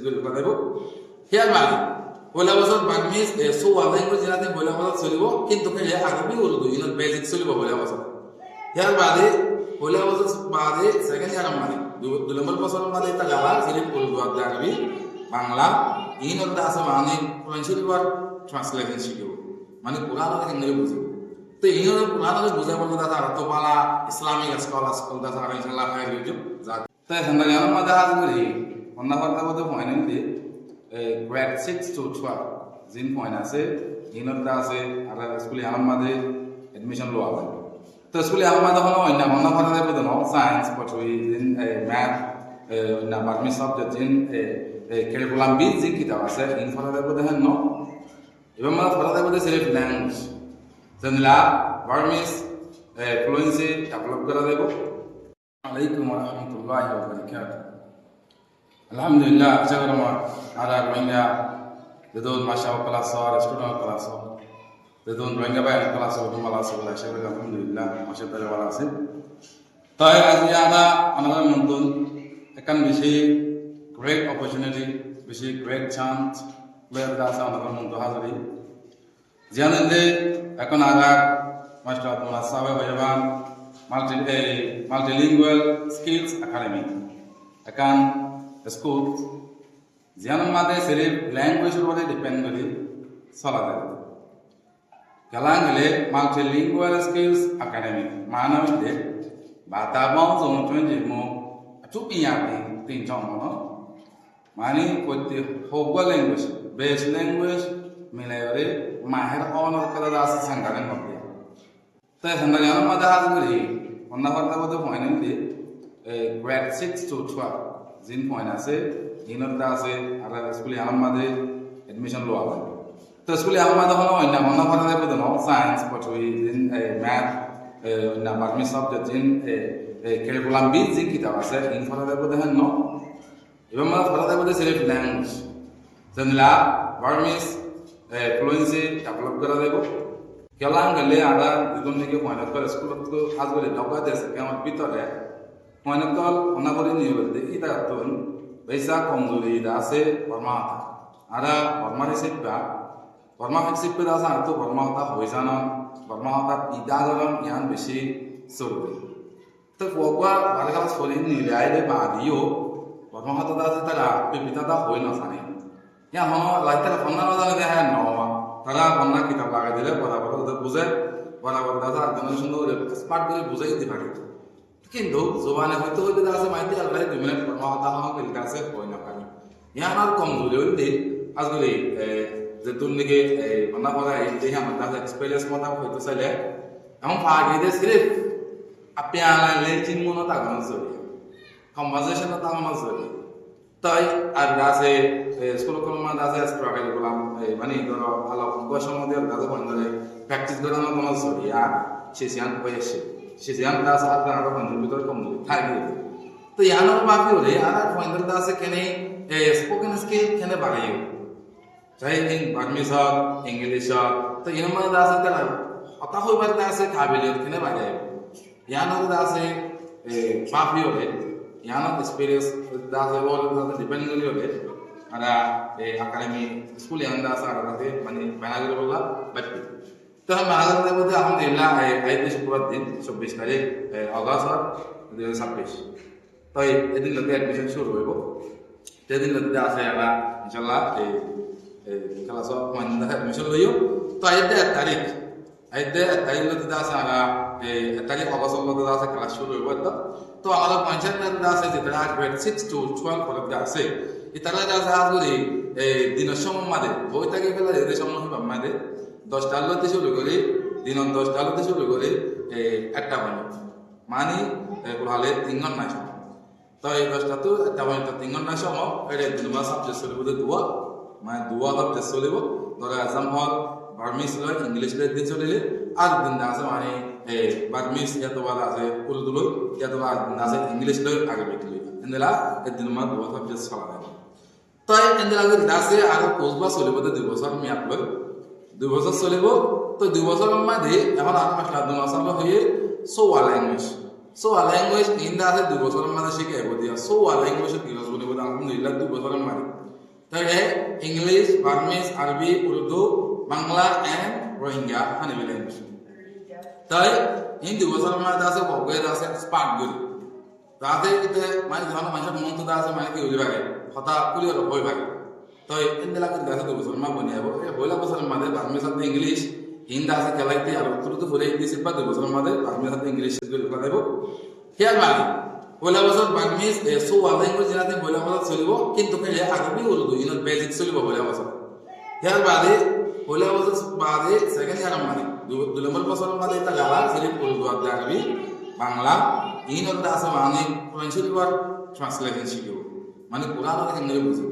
করে ঢুকা দেব হিয়ার মানে পয়লা বছর বার্মিজ সো ল্যাঙ্গুয়েজ জানাতে পয়লা বছর চলিব কিন্তু খেলে আরবি উর্দু ইউনিট বেসিক চলিব পয়লা বছর হিয়ার বাদে পয়লা বছর বাদে সেকেন্ড ইয়ার মানে 2 নম্বর বছর বাদে তা গালা সিরিপ উর্দু আর আরবি বাংলা ইউনিট আছে মানে ফ্লুয়েন্সি ওয়ার্ড ট্রান্সলেশন শিখিব মানে পুরানো ইংরেজি বুঝিব তো ইউনিট পুরানো বুঝা বলতে দাদা তো পালা ইসলামিক স্কল দাদা আর ইনশাআল্লাহ খাই হইছো যা তাই সন্ধ্যা ইয়ার মধ্যে হাজ করি অন্য কথা বলতে ফাইনাল দিয়ে grade 6 to 12 জিন পয়েন্ট আছে ইউনিট আছে আর স্কুলে আমাদের এডমিশন লওয়া হয় তো স্কুলে আমাদের হলো অন্য কথা দেব তো সায়েন্স পড়ুই জিন ম্যাথ না বার্মিজ সাবজেক্ট জিন কারিকুলাম বি জিন কিতাব আছে ইন কথা দেব দেখেন ন এবং আমরা কথা দেব সিলেক্ট ল্যাঙ্গুয়েজ জেনলা বার্মিজ ফ্লুয়েন্সি ডেভেলপ করা দেব আলাইকুম ওয়া রাহমাতুল্লাহি ওয়া বারাকাতুহু alhamdulillah jagarama ada rohingya dedon masya kelas or student kelas dedon rohingya bay kelas or malas wala shayla alhamdulillah masya Allah wala ase tai aji ada another muntun ekan bishi great opportunity bishi great chance where da sa another muntu hazari janande ekon ada master Abdullah Sabe Bajaban multilingual skills academy ekan school জিয়ান মাদে সিরিফ ল্যাঙ্গুয়েজের উপরে depend করে চলা যায় গেলাং গেলে multilingual skills academy মানবিতে বাতাবাও জমচুন যেমো চুপিয়াতে 3 জন মানে কইতে হোগা language base language মিলাইরে মাহের honour করা আছে সংগান করতে তাই সংগান মাদে হাজ করি অন্য কথা বলতে ফাইনাল দিয়ে গ্রেড 6 to 12 জিন পয়েন্ট আছে ইউনিট আছে আর স্কুলে আমাদের এডমিশন লওয়া হয় তো স্কুলে আমাদের হলো অন্য কথা দেব তো সায়েন্স পড়ুই জিন ম্যাথ না বার্মিজ সাবজেক্ট জিন কারিকুলাম বি জিন কিতাব আছে ইন কথা দেব দেখেন ন এবং আমরা কথা দেব সিলেক্ট ল্যাঙ্গুয়েজ জেনলা বার্মিজ ফ্লুয়েন্সি ডেভেলপ করা দেব কেলাং গেলে আদা দুজন থেকে পয়েন্ট করে স্কুল তো আজ বলে ঢাকা দেশে কেমন ভিতরে Moinakal onabori ni berde ida ton beisa komzuri da se forma ada forma hisippa da sa to forma ta hoizana forma ta ida garan yan beshi surbe to fogwa balgal sorin ni laide ba dio forma ta da se tara pipita da hoina sane ya ho laita forma da de ha no ma tara forma kitab laga dile barabar da buze barabar da sa adana sundo expert করে বুঝাই দিতে পারে কিন্তু জবানে হয়তো হইতে আছে মাইতে আল্লাহ 2 minute কথা হওয়া গেল কাছে কই না পারি ইয়ার আর কমজোরি হইতে আজকে যে তুলনিকে মনা পড়া এই যে আমাদের এক্সপেরিয়েন্স মতা হইতো চাইলে এমন ফাগে দে সিরিফ আপনি আলালে চিনমনো তা গান জরি কনভারসেশন তা গান জরি তাই আর দাসে স্কুল কলমা দাসে স্ট্রাগল করলাম মানে ধরো ভালো কোশ্চেন মধ্যে দাদা বন্ধরে প্র্যাকটিস করানো গান জরি আর শেষিয়ান হয়েছে সিজিয়ান দাস আর আর বন্ধুর ভিতরে কমজোরি থাকে তো ইয়ানো বাকি হলে আর বন্ধুর দাসে কেনে স্পোকেন স্কিল কেনে বাড়াইও চাই ইন বার্মিজ ইংলিশ তো ইনমা দাসে তারা কথা হইবার দাসে কাবিলিয়ত কেনে বাড়াইও ইয়ানো দাসে বাকি হলে ইয়ানো এক্সপেরিয়েন্স দাসে বল দাসে ডিপেন্ড করি হলে আর একাডেমি স্কুল ইয়ান দাস আর দাসে মানে বানাগির বলা বাকি তো हम आगे बढ़ते alhamdulillah आइए शुक्रवार दिन 24 तारीख अगस्त 2026 तो এদিন লতে এডমিশন শুরু হইব সেদিন লতে আছে আমরা ইনশাআল্লাহ এই ক্লাস মানে এডমিশন লইও তো আইতে তারিখ লতে আছে আমরা এই তারিখ অগস্ট লতে আছে ক্লাস শুরু হইব তো আমাদের পঞ্চায়েত লতে আছে যেটা গ্রেড 6 to 12 পর্যন্ত আছে ইতারা যা আছে এই দিনের সময় মাদে বই থেকে ফেলা এদের সময় হইব আমাদের 10টা আলোতে শুরু করে দিন 10টা আলোতে শুরু করে একটা পর্যন্ত মানে কোথালে 3 ঘন্টা সময় তো এই 10টা তো একটা পর্যন্ত 3 ঘন্টা সময় এটা দুমা সাবজেক্ট চলিব দুয়া মানে দুয়া সাবজেক্ট চলিব ধরে আসাম হল বার্মিজ লয় ইংলিশ লয় দিন চলিলে আর দিন আছে মানে বার্মিজ এতবার আছে উর্দু লয় এতবার দিন আছে ইংলিশ লয় আরবিক লয় এন্দলা এই দুমা দুয়া সাবজেক্ট চলা তো এন্দলা দাসে আর কোর্সবা চলিব 2 বছর মেয়াদ লয় 2 বছর চলিব তো 2 বছরের মধ্যে এখন আর মাস লাগবে মাসালা হয়ে সোয়া ল্যাঙ্গুয়েজ ইন্দা আছে 2 বছরের মধ্যে শিখে দিব দিয়া সোয়া ল্যাঙ্গুয়েজ কি বলবো আলহামদুলিল্লাহ 2 বছরের মধ্যে তাই English Burmese Arabi Urdu Bangla and Rohingya হানিবি ল্যাঙ্গুয়েজ তাই ইন 2 বছর মধ্যে আছে বগে আছে স্পার্ট গুলি তাতে কিতে মানে ধরনের মানুষের মন তো আছে মানে কি হইবে পারে কথা ক্লিয়ার হই পারে তো ইন্দিলা কিন্তু আছে 2 বছর মা বনি যাব এই বইলা বছরের মধ্যে বার্মিজ সাথে ইংলিশ হিন্দি আছে খেলাইতে আর উত্তর বলে দিছে বা 2 বছরের মধ্যে বার্মিজ সাথে ইংলিশ গুলি কথা দেব হিয়ার বাদে পয়লা বছর বার্মিজ সো ল্যাঙ্গুয়েজ জানাতে পয়লা বছর চলিব কিন্তু কেলে আরবি উর্দু ইন বেসিক চলিব পয়লা বছর হিয়ার বাদে পয়লা বছর বাদে সেকেন্ড ইয়ার মানে 2 নম্বর বছরের মধ্যে তা গালা সিরিফ উর্দু আর আরবি বাংলা ইন ওর আছে মানে কোরআন শরীফের ট্রান্সলেশন শিখিব মানে কোরআন আর ইংরেজি বুঝিব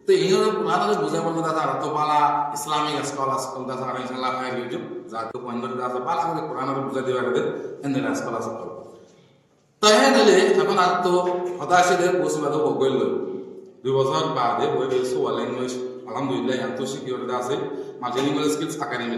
তো ইন ওর কোরআন আর বুঝা বলতে দাদা আর তো পালা ইসলামিক স্কুল দাদা আর ইনশাআল্লাহ ফাইল ইউটিউব যা তো কোন দাদা পালা করে কোরআন আর বুঝা দিবা রে এন্ড স্কুল তাই দিলে এখন আর তো হতাশাদের পৌঁছবাদ বগল 2 বছর বাদে বই বেসো ল্যাঙ্গুয়েজ আলহামদুলিল্লাহ এত সিকিউরিটি আছে মার্কেটিং স্কিলস একাডেমি